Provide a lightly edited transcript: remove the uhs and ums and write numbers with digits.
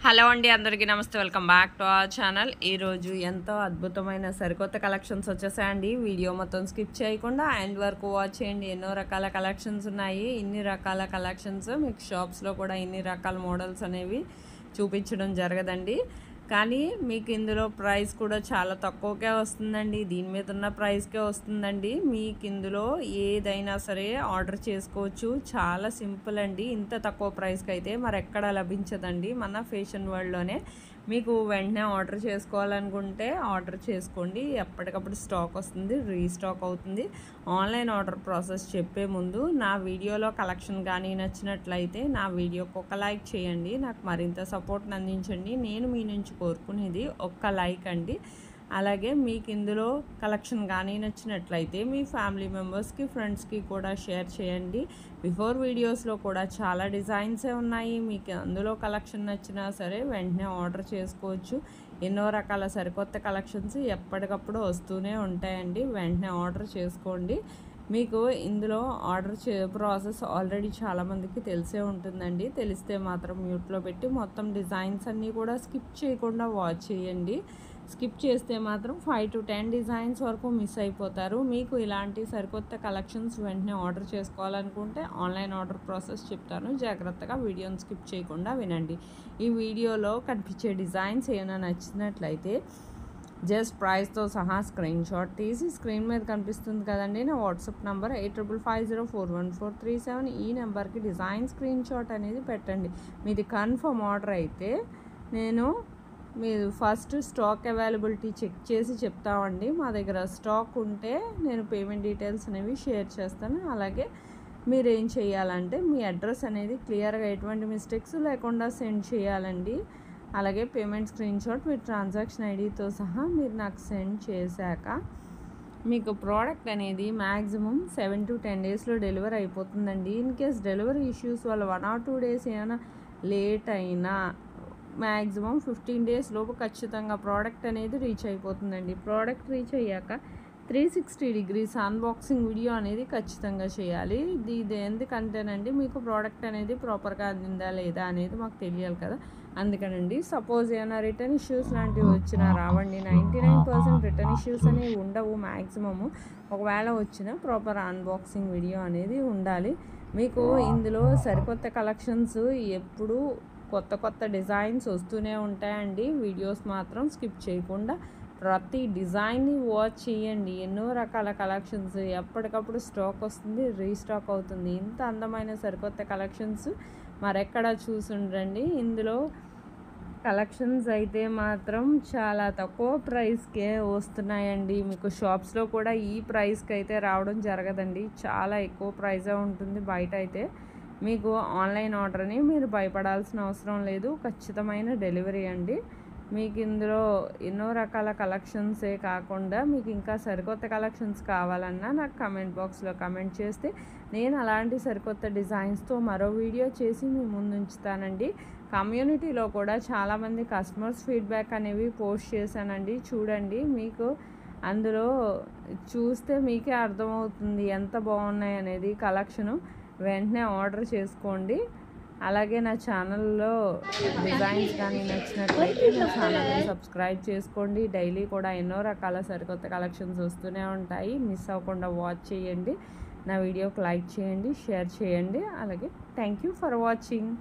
Hello అండి, అందరికీ నమస్తే. Welcome back to our channel. ఈరోజు ఎంతో అద్భుతమైన సరికొత్త కలెక్షన్స్ వచ్చేసాయండి. వీడియో మొత్తం స్కిప్ చేయకుండా ఎండ్ వరకు వాచ్ చేయండి. ఎన్నో రకాల కలెక్షన్స్ ఉన్నాయి. ఇన్ని రకాల కలెక్షన్స్ మీకు షాప్స్లో కూడా ఇన్ని రకాల మోడల్స్ అనేవి చూపించడం జరగదండి. కానీ మీకు ఇందులో ప్రైస్ కూడా చాలా తక్కువకే వస్తుందండి. దీని మీద ఉన్న ప్రైస్కే వస్తుందండి. మీకు ఇందులో ఏదైనా సరే ఆర్డర్ చేసుకోవచ్చు. చాలా సింపుల్ అండి. ఇంత తక్కువ ప్రైస్కి అయితే మరెక్కడ లభించదండి. మన ఫ్యాషన్ వరల్డ్లోనే మీకు వెంటనే ఆర్డర్ చేసుకోవాలనుకుంటే ఆర్డర్ చేసుకోండి. ఎప్పటికప్పుడు స్టాక్ వస్తుంది, రీస్టాక్ అవుతుంది. ఆన్లైన్ ఆర్డర్ ప్రాసెస్ చెప్పే ముందు నా వీడియోలో కలెక్షన్ కానీ నచ్చినట్లయితే నా వీడియోకి ఒక లైక్ చేయండి. నాకు మరింత సపోర్ట్ని అందించండి. నేను మీ నుంచి కోరుకునేది ఒక్క లైక్ అండి. అలాగే మీకు ఇందులో కలెక్షన్ కానీ నచ్చినట్లయితే మీ ఫ్యామిలీ మెంబర్స్కి, ఫ్రెండ్స్కి కూడా షేర్ చేయండి. బిఫోర్ వీడియోస్లో కూడా చాలా డిజైన్సే ఉన్నాయి. మీకు అందులో కలెక్షన్ నచ్చినా సరే వెంటనే ఆర్డర్ చేసుకోవచ్చు. ఎన్నో రకాల సరికొత్త కలెక్షన్స్ ఎప్పటికప్పుడు వస్తూనే ఉంటాయండి. వెంటనే ఆర్డర్ చేసుకోండి. మీకు ఇందులో ఆర్డర్ ప్రాసెస్ ఆల్రెడీ చాలామందికి తెలిసే ఉంటుందండి. తెలిస్తే మాత్రం మ్యూట్లో పెట్టి మొత్తం డిజైన్స్ అన్నీ కూడా స్కిప్ చేయకుండా వాచ్ చేయండి. స్కిప్ చేస్తే మాత్రం 5 to 10 డిజైన్స్ వరకు మిస్ అయిపోతారు. మీకు ఇలాంటి సరికొత్త కలెక్షన్స్ వెంటనే ఆర్డర్ చేసుకోవాలనుకుంటే ఆన్లైన్ ఆర్డర్ ప్రాసెస్ చెప్తాను. జాగ్రత్తగా వీడియోని స్కిప్ చేయకుండా వినండి. ఈ వీడియోలో కనిపించే డిజైన్స్ ఏమైనా నచ్చినట్లయితే జస్ట్ ప్రైస్తో సహా స్క్రీన్ షాట్ తీసి స్క్రీన్ మీద కనిపిస్తుంది కదండి నా వాట్సాప్ నెంబర్ 8550411437. ఈ నెంబర్కి డిజైన్ స్క్రీన్ షాట్ అనేది పెట్టండి. మీది కన్ఫర్మ్ ఆర్డర్ అయితే నేను మీరు ఫస్ట్ స్టాక్ అవైలబిలిటీ చెక్ చేసి చెప్తామండి. మా దగ్గర స్టాక్ ఉంటే నేను పేమెంట్ డీటెయిల్స్ అనేవి షేర్ చేస్తాను. అలాగే మీరు ఏం చేయాలంటే మీ అడ్రస్ అనేది క్లియర్గా ఎటువంటి మిస్టేక్స్ లేకుండా సెండ్ చేయాలండి. అలాగే పేమెంట్ స్క్రీన్ షాట్ మీ ట్రాన్సాక్షన్ ఐడితో సహా మీరు నాకు సెండ్ చేశాక మీకు ప్రోడక్ట్ అనేది మ్యాక్సిమం 7 to 10 డేస్లో డెలివరీ అయిపోతుందండి. ఇన్ కేస్ డెలివరీ ఇష్యూస్ వల్ల 1 or 2 డేస్ ఏమైనా లేట్ అయినా మ్యాక్సిమం 15 డేస్ లోపు ఖచ్చితంగా ప్రోడక్ట్ అనేది రీచ్ అయిపోతుందండి. ప్రోడక్ట్ రీచ్ అయ్యాక 360 degrees అన్బాక్సింగ్ వీడియో అనేది ఖచ్చితంగా చేయాలి. ఇది ఎందుకంటేనండి మీకు ప్రోడక్ట్ అనేది ప్రాపర్గా అందిందా లేదా అనేది మాకు తెలియాలి కదా. అందుకనండి సపోజ్ ఏమైనా రిటర్న్ ఇష్యూస్ లాంటివి వచ్చినా రావండి. 99% రిటర్న్ ఇష్యూస్ అనేవి ఉండవు మ్యాక్సిమము. ఒకవేళ వచ్చినా ప్రాపర్ అన్బాక్సింగ్ వీడియో అనేది ఉండాలి. మీకు ఇందులో సరికొత్త కలెక్షన్స్ ఎప్పుడు కొత్త డిజైన్స్ వస్తూనే ఉంటాయండి. వీడియోస్ మాత్రం స్కిప్ చేయకుండా ప్రతి డిజైన్ని వాచ్ చేయండి. ఎన్నో రకాల కలెక్షన్స్ ఎప్పటికప్పుడు స్టాక్ వస్తుంది, రీస్టాక్ అవుతుంది. ఇంత అందమైన సరికొత్త కలెక్షన్స్ మరెక్కడ చూసుండండి. ఇందులో కలెక్షన్స్ అయితే మాత్రం చాలా తక్కువ ప్రైస్కే వస్తున్నాయండి. మీకు షాప్స్లో కూడా ఈ ప్రైస్కి అయితే రావడం జరగదండి. చాలా ఎక్కువ ప్రైజే ఉంటుంది బయట అయితే. మీకు ఆన్లైన్ ఆర్డర్ని మీరు భయపడాల్సిన అవసరం లేదు. ఖచ్చితమైన డెలివరీ అండి. మీకు ఇందులో ఎన్నో రకాల కలెక్షన్సే కాకుండా మీకు ఇంకా సరికొత్త కలెక్షన్స్ కావాలన్నా నాకు కమెంట్ బాక్స్లో కమెంట్ చేస్తే నేను అలాంటి సరికొత్త డిజైన్స్తో మరో వీడియో చేసి మీ ముందు ఉంచుతానండి. కమ్యూనిటీలో కూడా చాలామంది కస్టమర్స్ ఫీడ్బ్యాక్ అనేవి పోస్ట్ చేశానండి. చూడండి, మీకు అందులో చూస్తే మీకే అర్థమవుతుంది ఎంత బాగున్నాయి అనేది కలెక్షను. వెంటనే ఆర్డర్ చేసుకోండి. అలాగే నా ఛానల్లో డిజైన్స్ కానీ నచ్చినట్లయితే నా ఛానల్ని సబ్స్క్రైబ్ చేసుకోండి. డైలీ కూడా ఎన్నో రకాల సరికొత్త కలెక్షన్స్ వస్తూనే ఉంటాయి. మిస్ అవ్వకుండా వాచ్ చేయండి. నా వీడియోకి లైక్ చేయండి, షేర్ చేయండి. అలాగే థ్యాంక్ యూ ఫర్ వాచింగ్.